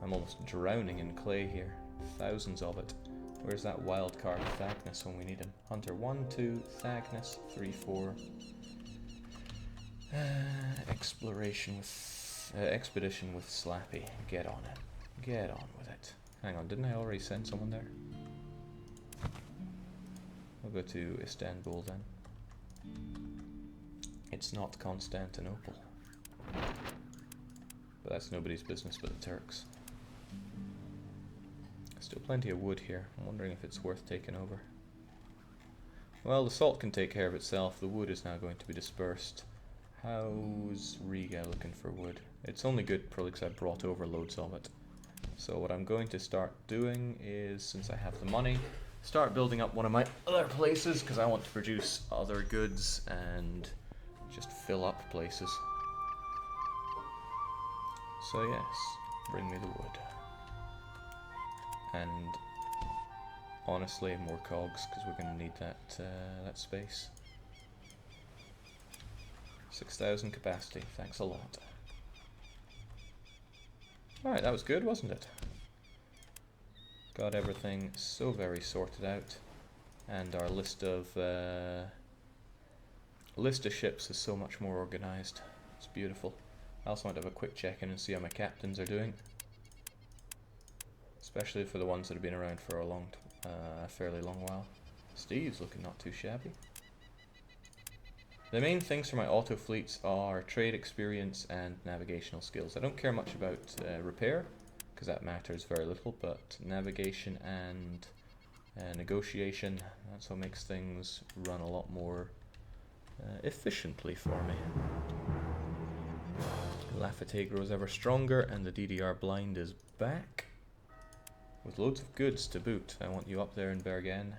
I'm almost drowning in clay here. Thousands of it. Where's that wild card Thagnus when we need him? Hunter 1, 2, Thagnus, 3, 4. Expedition with Slappy. Get on it. Get on with it. Hang on, didn't I already send someone there? I'll go to Istanbul then. It's not Constantinople. But that's nobody's business but the Turks. Still plenty of wood here. I'm wondering if it's worth taking over. Well, the salt can take care of itself. The wood is now going to be dispersed. How's Riga looking for wood? It's only good probably because I brought over loads of it. So what I'm going to start doing is, since I have the money, start building up one of my other places because I want to produce other goods and just fill up places. So yes, bring me the wood. And honestly, more cogs because we're going to need that space. 6,000 capacity, thanks a lot. Alright, that was good, wasn't it? Got everything so very sorted out, and our list of ships is so much more organized. It's beautiful. I also want to have a quick check-in and see how my captains are doing, especially for the ones that have been around for a fairly long while. Steve's looking not too shabby. The main things for my auto fleets are trade experience and navigational skills. I don't care much about repair, because that matters very little, but navigation and negotiation, that's what makes things run a lot more efficiently for me. Lafayette grows ever stronger, and the DDR blind is back, with loads of goods to boot. I want you up there in Bergen.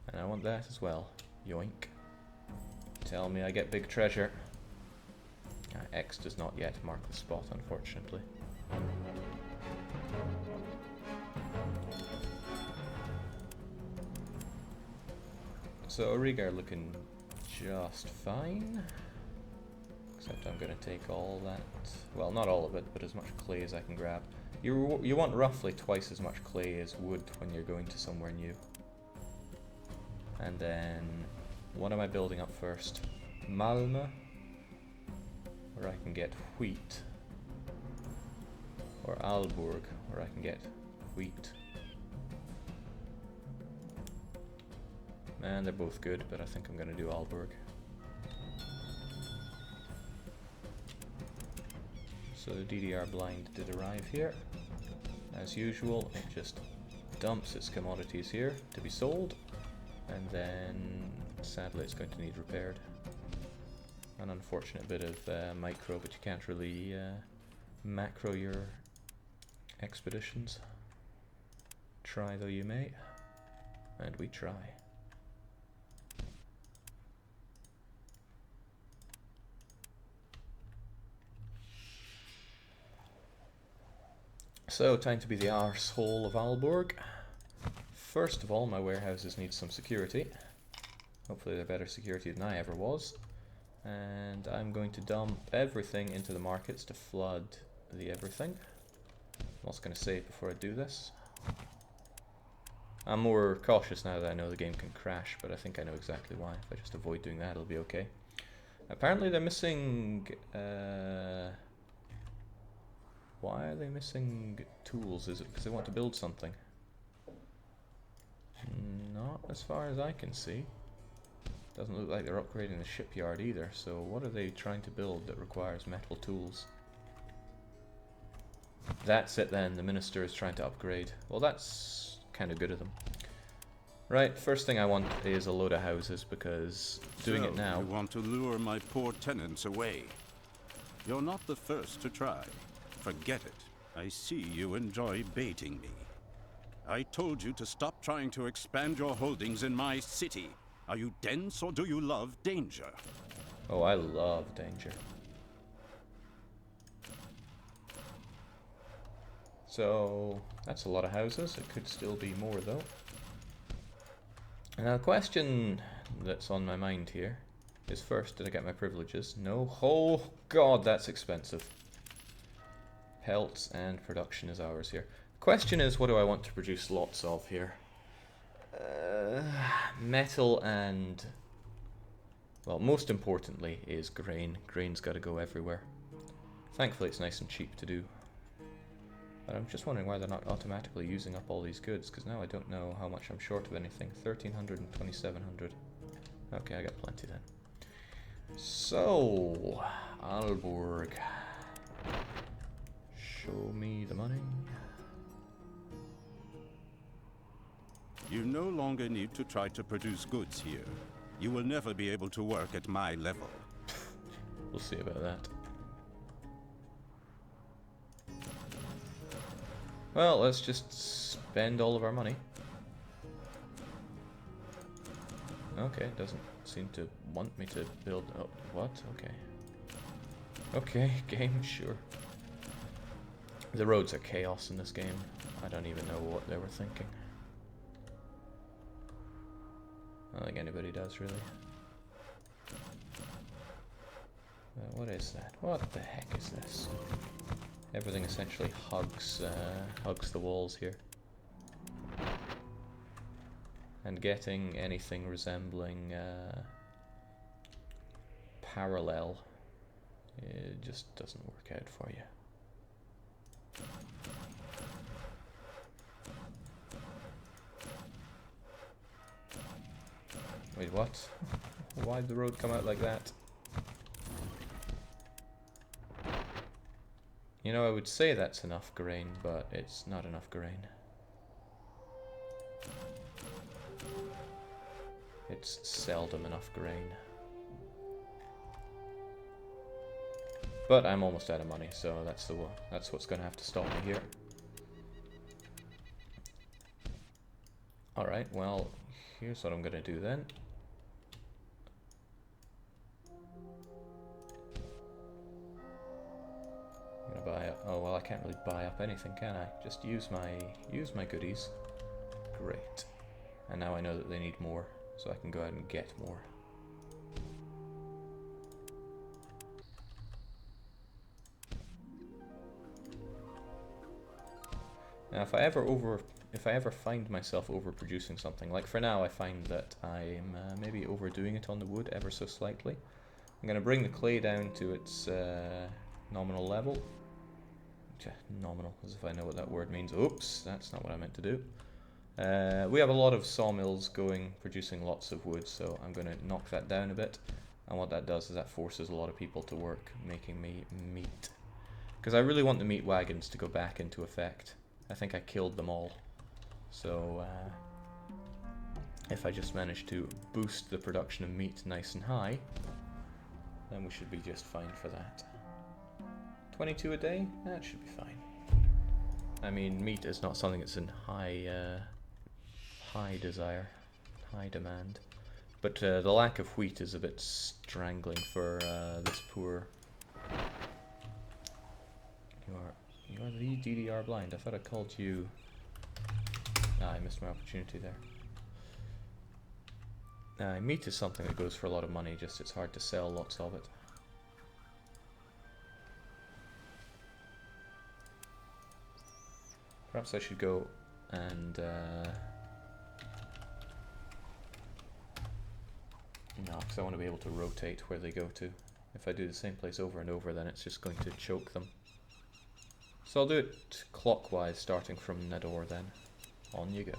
And I want that as well. Yoink. Tell me I get big treasure. X does not yet mark the spot, unfortunately. So Riga are looking just fine. Except I'm going to take all that, well, not all of it, but as much clay as I can grab. You want roughly twice as much clay as wood when you're going to somewhere new. And then, what am I building up first? Malmö, where I can get wheat. Or Albourg, where I can get wheat. Man, they're both good, but I think I'm going to do Albourg. So the DDR blind did arrive here. As usual, it just dumps its commodities here to be sold. And then, sadly, it's going to need repaired. An unfortunate bit of micro, but you can't really macro your expeditions. Try though you may, and we try. So, time to be the arsehole of Albourg. First of all, my warehouses need some security. Hopefully they're better security than I ever was. And I'm going to dump everything into the markets to flood the everything. I'm also going to save before I do this. I'm more cautious now that I know the game can crash, but I think I know exactly why. If I just avoid doing that, it'll be okay. Apparently they're missing... why are they missing tools? Is it because they want to build something? Not as far as I can see. Doesn't look like they're upgrading the shipyard either, so what are they trying to build that requires metal tools? That's it then, the minister is trying to upgrade. Well, that's kind of good of them. Right, first thing I want is a load of houses, because doing it now... You want to lure my poor tenants away. You're not the first to try. Forget it. I see you enjoy baiting me. I told you to stop trying to expand your holdings in my city. Are you dense or do you love danger? Oh, I love danger. So, that's a lot of houses. It could still be more though. Now, the question that's on my mind here is first. Did I get my privileges? No. Oh god, that's expensive. Pelts and production is ours here. Question is, what do I want to produce lots of here? Metal and... well, most importantly is grain. Grain's got to go everywhere. Thankfully it's nice and cheap to do. But I'm just wondering why they're not automatically using up all these goods, because now I don't know how much I'm short of anything. 1,300 and 2,700. Okay, I got plenty then. So, Albourg. Show me the money. You no longer need to try to produce goods here. You will never be able to work at my level. We'll see about that. Well, let's just spend all of our money. Okay, it doesn't seem to want me to build... oh, what? Okay. Okay, game, sure. The roads are chaos in this game. I don't even know what they were thinking. I don't think anybody does, really. What is that? What the heck is this? Everything essentially hugs the walls here. And getting anything resembling parallel, it just doesn't work out for you. Wait, what? Why'd the road come out like that? You know, I would say that's enough grain, but it's not enough grain. It's seldom enough grain. But I'm almost out of money, so that's what's going to have to stop me here. Alright, well, here's what I'm going to do then. Buy up. Oh well, I can't really buy up anything, can I? Just use my goodies. Great. And now I know that they need more, so I can go out and get more. Now, if I ever find myself overproducing something, like for now, I find that I'm maybe overdoing it on the wood ever so slightly. I'm going to bring the clay down to its nominal level. Nominal, as if I know what that word means. Oops, that's not what I meant to do. We have a lot of sawmills going, producing lots of wood, so I'm going to knock that down a bit. And what that does is that forces a lot of people to work, making me meat. Because I really want the meat wagons to go back into effect. I think I killed them all. So, if I just manage to boost the production of meat nice and high, then we should be just fine for that. 22 a day? That should be fine. I mean, meat is not something that's in high desire, high demand. But the lack of wheat is a bit strangling for this poor... You are the DDR blind. I thought I called you... Ah, I missed my opportunity there. Meat is something that goes for a lot of money, just it's hard to sell lots of it. Perhaps I should go and... no, because I want to be able to rotate where they go to. If I do the same place over and over, then it's just going to choke them. So I'll do it clockwise, starting from Nador then. On you go.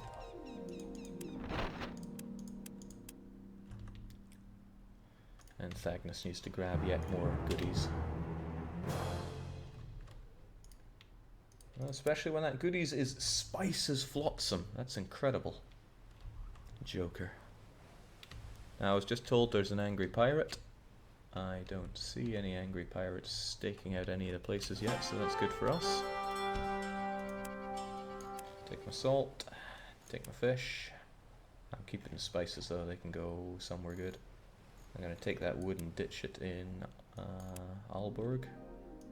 And Thagnus needs to grab yet more goodies. Well, especially when that goodies is Spices Flotsam. That's incredible. Joker. Now, I was just told there's an angry pirate. I don't see any angry pirates staking out any of the places yet, so that's good for us. Take my salt. Take my fish. I'm keeping the spices though, they can go somewhere good. I'm going to take that wood and ditch it in Albourg.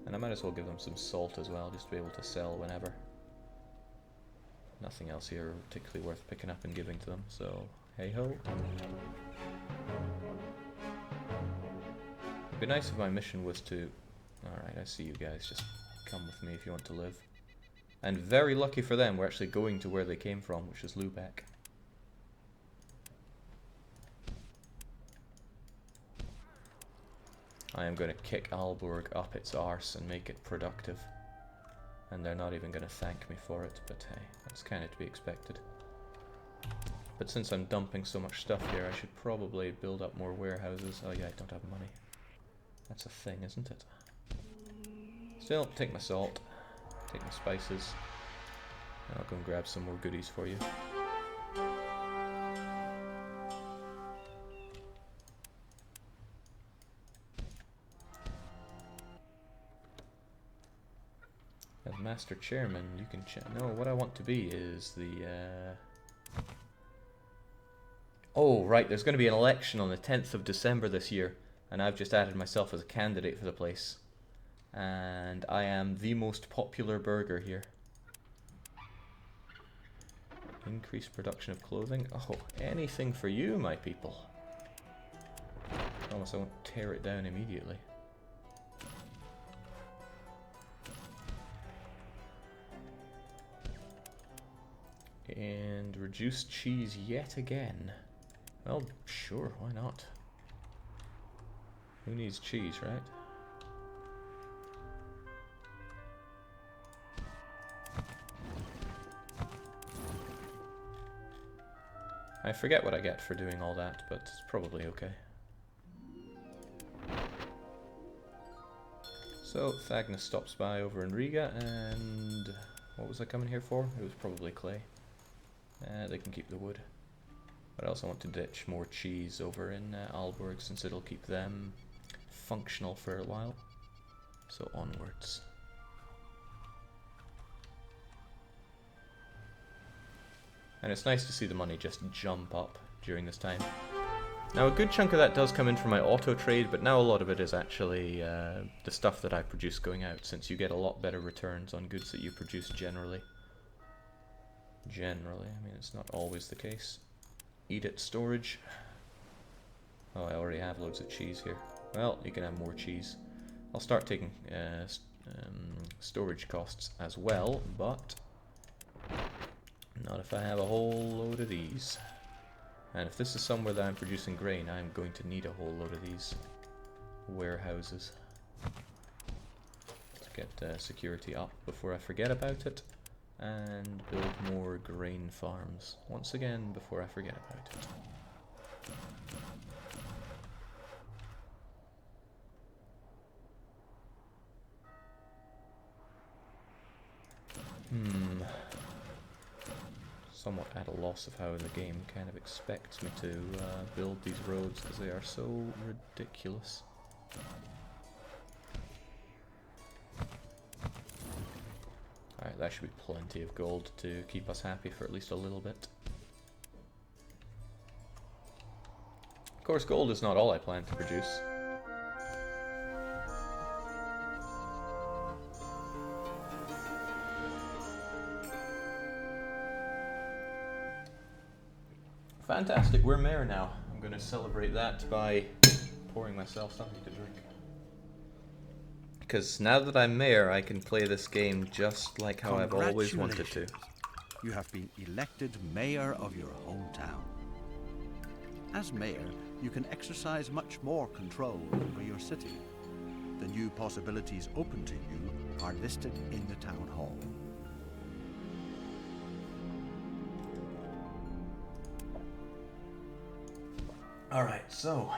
And I might as well give them some salt as well, just to be able to sell whenever. Nothing else here particularly worth picking up and giving to them, so hey ho. be nice if my mission was to... Alright, I see you guys. Just come with me if you want to live. And very lucky for them, we're actually going to where they came from, which is Lubeck. I am going to kick Albourg up its arse and make it productive. And they're not even going to thank me for it, but hey, that's kind of to be expected. But since I'm dumping so much stuff here, I should probably build up more warehouses. Oh yeah, I don't have money. That's a thing, isn't it? Still, take my salt, take my spices, and I'll go and grab some more goodies for you. As Master Chairman, you can no, what I want to be is the... Oh, right, there's going to be an election on the 10th of December this year, and I've just added myself as a candidate for the place. And I am the most popular burger here. Increased production of clothing. Oh, anything for you, my people. Promise I won't tear it down immediately. And reduce cheese yet again. Well, sure, why not? Who needs cheese, right? I forget what I get for doing all that, but it's probably okay. So, Thagnus stops by over in Riga, and what was I coming here for? It was probably clay. They can keep the wood. But I also want to ditch more cheese over in Albourg, since it'll keep them functional for a while. So onwards. And it's nice to see the money just jump up during this time. Now a good chunk of that does come in from my auto trade, but now a lot of it is actually the stuff that I produce going out, since you get a lot better returns on goods that you produce generally. Generally, I mean, it's not always the case. Eat it, storage. Oh, I already have loads of cheese here. Well, you can have more cheese. I'll start taking storage costs as well, but not if I have a whole load of these. And if this is somewhere that I'm producing grain, I'm going to need a whole load of these warehouses to get security up before I forget about it. And build more grain farms once again before I forget about it. Somewhat at a loss of how the game kind of expects me to build these roads, because they are so ridiculous. Alright, that should be plenty of gold to keep us happy for at least a little bit. Of course, gold is not all I plan to produce. Fantastic, we're mayor now. I'm going to celebrate that by pouring myself something to drink. Because now that I'm mayor, I can play this game just like how I've always wanted to. You have been elected mayor of your hometown. As mayor, you can exercise much more control over your city. The new possibilities open to you are listed in the town hall. Alright, so,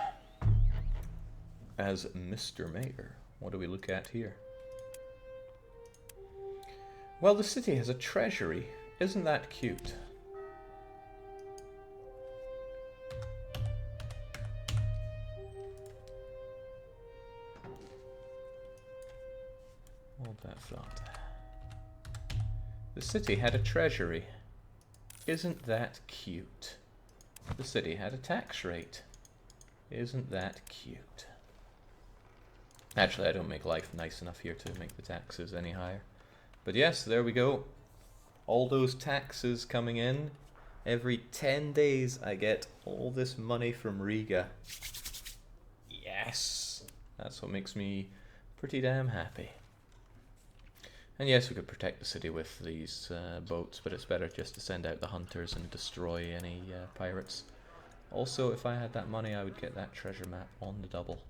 as Mr. Mayor, what do we look at here? Well, the city has a treasury. Isn't that cute? Hold that thought. The city had a treasury. Isn't that cute? The city had a tax rate. Isn't that cute? Actually, I don't make life nice enough here to make the taxes any higher. But yes, there we go. All those taxes coming in. Every 10 days I get all this money from Riga. Yes! That's what makes me pretty damn happy. And yes, we could protect the city with these boats, but it's better just to send out the hunters and destroy any pirates. Also, if I had that money, I would get that treasure map on the double.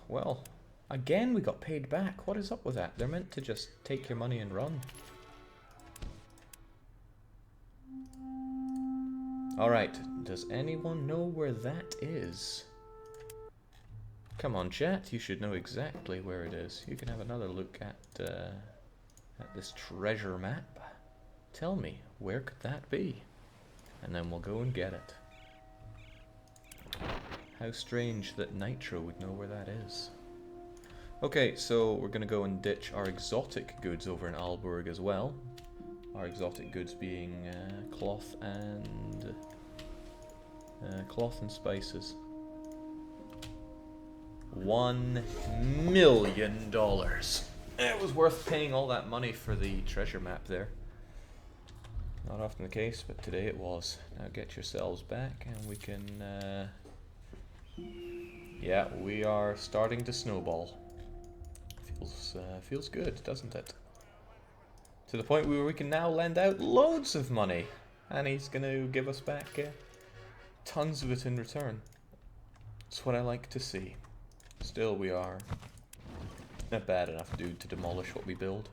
Well, again we got paid back. What is up with that? They're meant to just take your money and run. Alright, does anyone know where that is? Come on, chat, you should know exactly where it is. You can have another look at this treasure map. Tell me, where could that be? And then we'll go and get it. How strange that Nitro would know where that is. Okay, so we're going to go and ditch our exotic goods over in Albourg as well. Our exotic goods being cloth and spices. $1 million. It was worth paying all that money for the treasure map there. Not often the case, but today it was. Now get yourselves back and we can... yeah, we are starting to snowball. Feels good, doesn't it? To the point where we can now lend out loads of money. And he's going to give us back tons of it in return. That's what I like to see. Still, we are a bad enough dude to demolish what we build.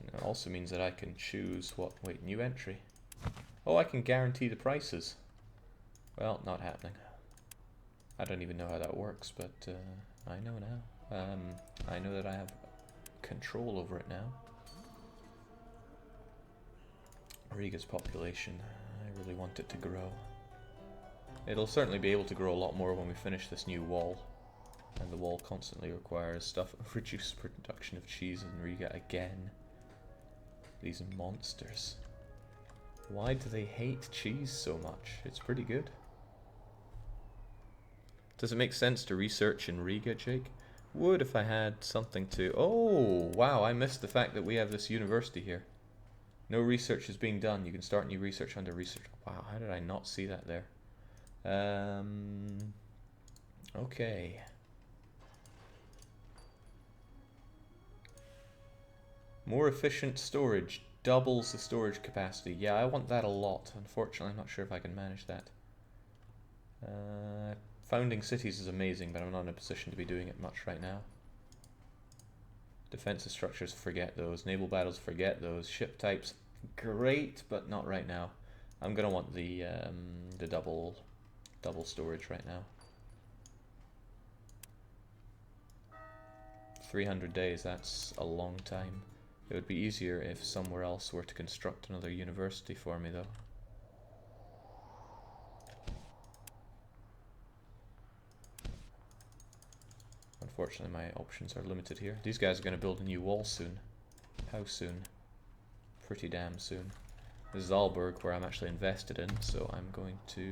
And it also means that I can choose what... Wait, new entry. Oh, I can guarantee the prices. Well, not happening. I don't even know how that works, but I know now. I know that I have control over it now. Riga's population. I really want it to grow. It'll certainly be able to grow a lot more when we finish this new wall. And the wall constantly requires stuff. Reduced production of cheese in Riga again. These monsters. Why do they hate cheese so much? It's pretty good. Does it make sense to research in Riga, Jake? Would if I had something to... Oh, wow, I missed the fact that we have this university here. No research is being done. You can start new research under research. Wow, how did I not see that there? Okay. More efficient storage. Doubles the storage capacity. Yeah, I want that a lot. Unfortunately, I'm not sure if I can manage that. Founding cities is amazing, but I'm not in a position to be doing it much right now. Defensive structures, forget those. Naval battles, forget those. Ship types, great, but not right now. I'm gonna want the double storage right now. 300 days, that's a long time. It would be easier if somewhere else were to construct another university for me, though. Unfortunately, my options are limited here. These guys are going to build a new wall soon. How soon? Pretty damn soon. This is Albourg, where I'm actually invested in, so I'm going to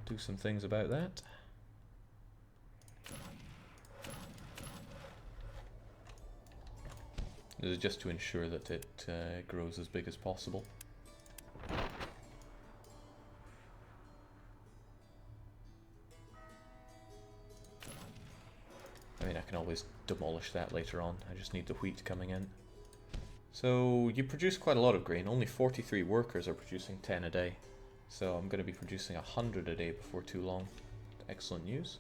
do some things about that. This is just to ensure that it grows as big as possible. I mean, I can always demolish that later on. I just need the wheat coming in. So, you produce quite a lot of grain. Only 43 workers are producing 10 a day. So, I'm going to be producing 100 a day before too long. Excellent news.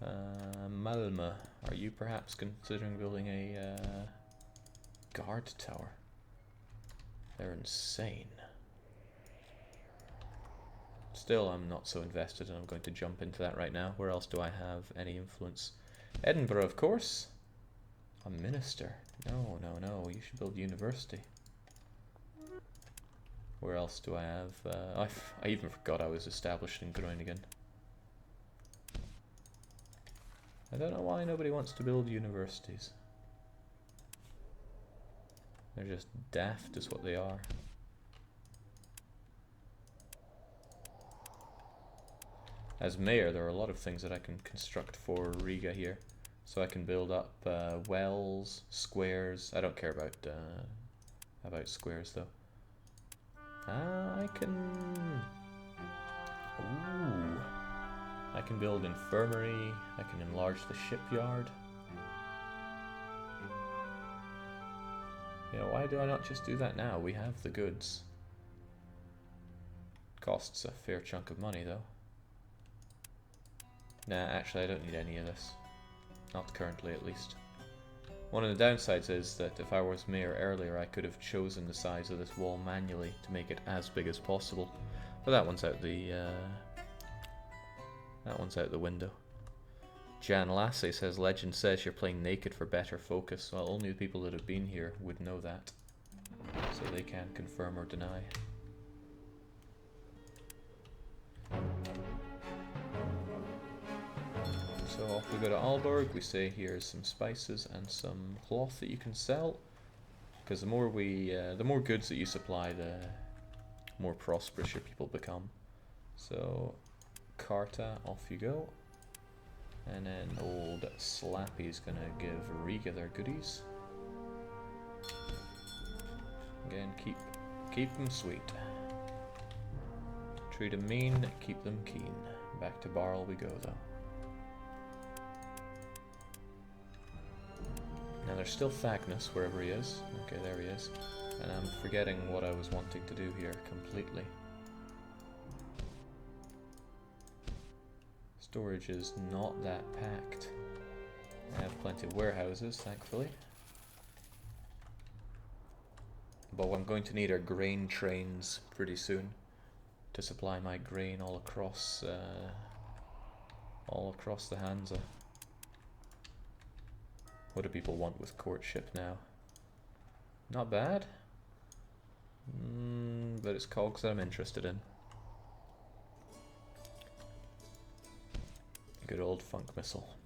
Malmö, are you perhaps considering building a guard tower? They're insane. Still, I'm not so invested, and I'm going to jump into that right now. Where else do I have any influence? Edinburgh, of course. A minister. No, no, no. You should build a university. Where else do I have? I even forgot I was established in Groningen. I don't know why nobody wants to build universities. They're just daft is what they are. As mayor, there are a lot of things that I can construct for Riga here. So I can build up wells, squares. I don't care about squares though. I can... Ooh. I can build infirmary. I can enlarge the shipyard. Yeah, why do I not just do that now? We have the goods. Costs a fair chunk of money, though. Nah, actually, I don't need any of this. Not currently, at least. One of the downsides is that if I was mayor earlier, I could have chosen the size of this wall manually to make it as big as possible. But that one's out the window. Jan Lassie says, "Legend says you're playing naked for better focus." Well, only the people that have been here would know that, so they can confirm or deny. So off we go to Albourg. We say here's some spices and some cloth that you can sell, because the more goods that you supply, the more prosperous your people become. So Carta, off you go. And then old Slappy's gonna give Riga their goodies. Again, keep them sweet. Treat them mean, keep them keen. Back to Barl we go though. Now there's still Thagnus wherever he is. Okay, there he is. And I'm forgetting what I was wanting to do here completely. Storage is not that packed. I have plenty of warehouses, thankfully. But what I'm going to need are grain trains pretty soon to supply my grain all across the Hansa. What do people want with courtship now? Not bad. But it's cogs that I'm interested in. Good old funk missile.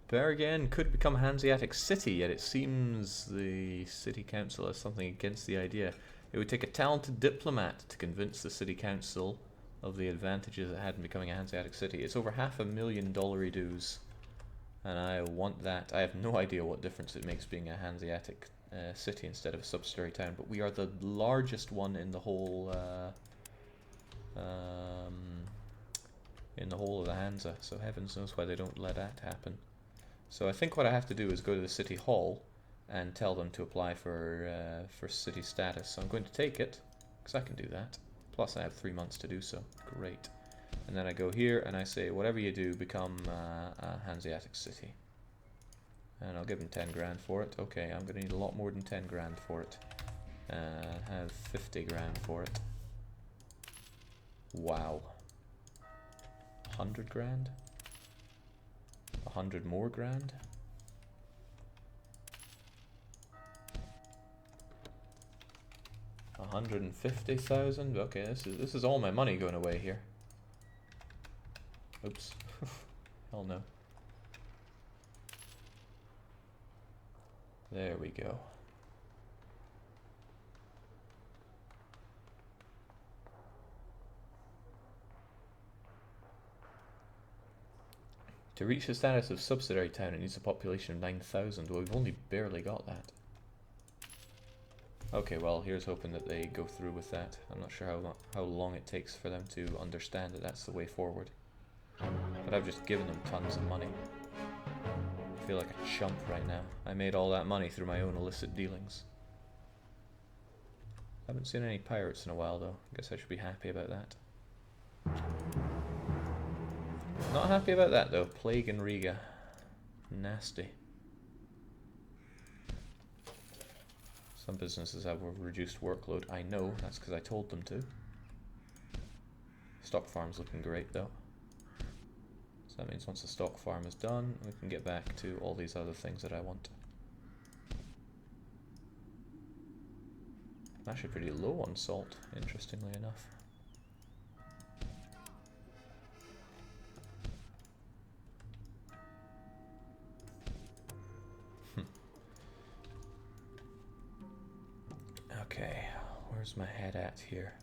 Bergen could become a Hanseatic city, yet it seems the city council has something against the idea. It would take a talented diplomat to convince the city council of the advantages it had in becoming a Hanseatic city. It's over $500,000 dues, and I want that. I have no idea what difference it makes being a Hanseatic city instead of a subsidiary town, but we are the largest one in the whole of the Hansa, so heavens knows why they don't let that happen. So I think what I have to do is go to the city hall and tell them to apply for city status. So I'm going to take it, because I can do that. Plus I have 3 months to do so. Great. And then I go here and I say, whatever you do, become a Hanseatic city. And I'll give them 10 grand for it. Okay, I'm going to need a lot more than 10 grand for it. Have 50 grand for it. Wow. 100 grand? 100 more grand? $150,000? Okay, this is all my money going away here. Oops. Hell no. There we go. To reach the status of subsidiary town, it needs a population of 9,000. Well, we've only barely got that. Okay, well, here's hoping that they go through with that. I'm not sure how long it takes for them to understand that that's the way forward. But I've just given them tons of money. I feel like a chump right now. I made all that money through my own illicit dealings. Haven't seen any pirates in a while, though. Guess I should be happy about that. Not happy about that, though. Plague in Riga. Nasty. Some businesses have a reduced workload. I know, that's because I told them to. Stock farm's looking great, though. So that means once the stock farm is done, we can get back to all these other things that I want. I'm actually pretty low on salt, interestingly enough. Okay, where's my head at here?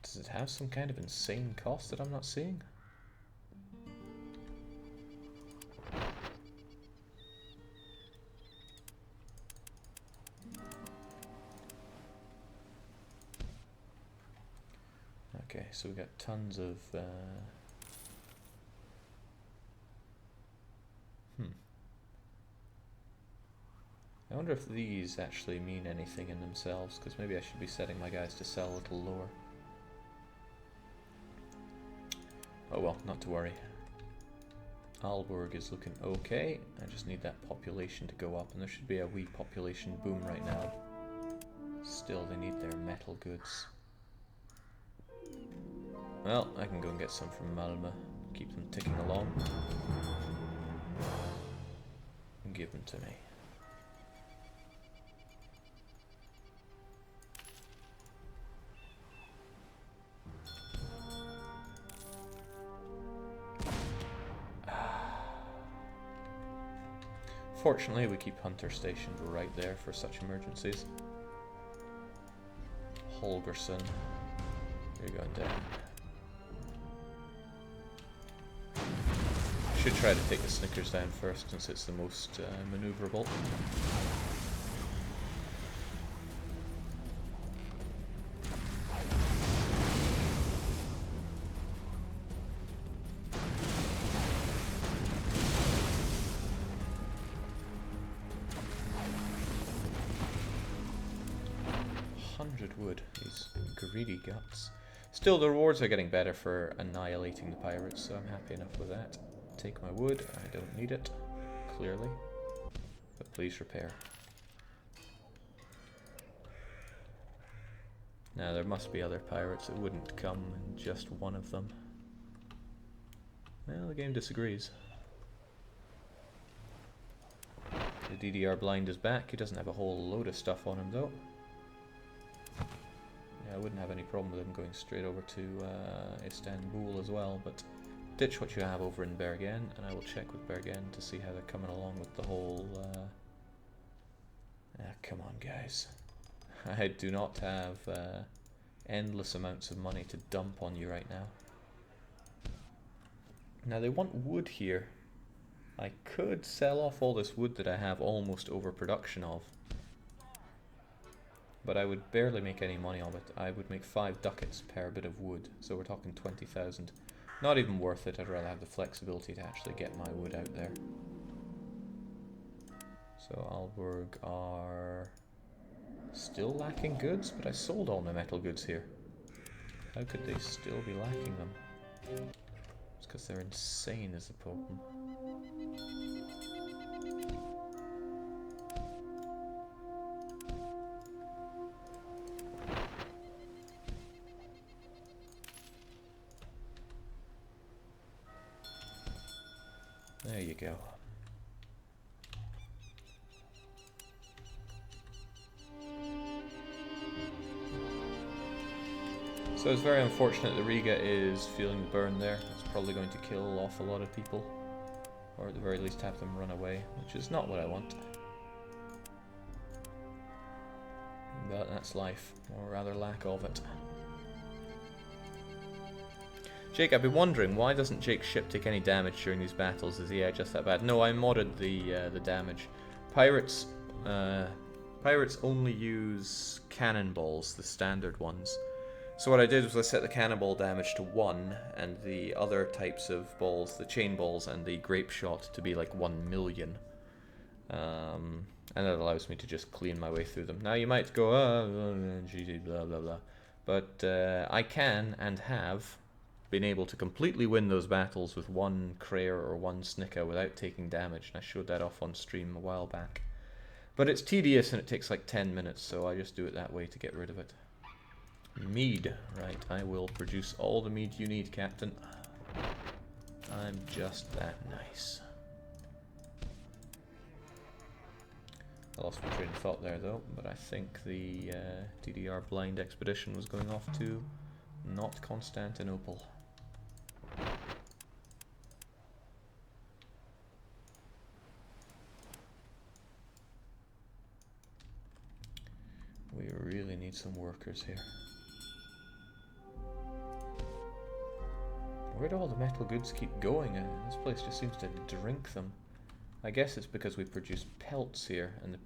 Does it have some kind of insane cost that I'm not seeing? so we got tons of... I wonder if these actually mean anything in themselves, because maybe I should be setting my guys to sell a little lower. Oh well, not to worry. Albourg is looking okay. I just need that population to go up, and there should be a wee population boom right now. Still, they need their metal goods. Well, I can go and get some from Malmö. Keep them ticking along. And give them to me. Fortunately, we keep Hunter stationed right there for such emergencies. Holgersson, you're going down. I should try to take the Snickers down first, since it's the most maneuverable. 100 wood, these greedy guts. Still, the rewards are getting better for annihilating the pirates, so I'm happy enough with that. Take my wood, I don't need it, clearly. But please repair. Now, there must be other pirates, it wouldn't come in just one of them. Well, the game disagrees. The DDR blind is back, he doesn't have a whole load of stuff on him though. Yeah, I wouldn't have any problem with him going straight over to Istanbul as well, but ditch what you have over in Bergen, and I will check with Bergen to see how they're coming along with the whole... come on guys. I do not have endless amounts of money to dump on you right now. Now they want wood here. I could sell off all this wood that I have almost overproduction of, but I would barely make any money of it. I would make 5 ducats per bit of wood, so we're talking 20,000. Not even worth it, I'd rather have the flexibility to actually get my wood out there. So Albourg are still lacking goods, but I sold all my metal goods here. How could they still be lacking them? It's because they're insane is the problem. There you go. So it's very unfortunate that Riga is feeling the burn there. It's probably going to kill off a lot of people, or at the very least have them run away, which is not what I want. But that's life, or rather lack of it. Jake, I've been wondering, why doesn't Jake's ship take any damage during these battles? Is the air just that bad? No, I modded the damage. Pirates only use cannonballs, the standard ones. So what I did was I set the cannonball damage to 1, and the other types of balls, the chain balls and the grape shot, to be like 1,000,000. And that allows me to just clean my way through them. Now you might go, GG, blah blah blah. But I can and have been able to completely win those battles with 1 Krayer or 1 Snicker without taking damage, and I showed that off on stream a while back. But it's tedious and it takes like 10 minutes, so I just do it that way to get rid of it. Mead, right, I will produce all the mead you need, Captain. I'm just that nice. I lost my train of thought there though, but I think the DDR blind expedition was going off to not Constantinople. We really need some workers here. Where do all the metal goods keep going? This place just seems to drink them. I guess it's because we produce pelts here, and the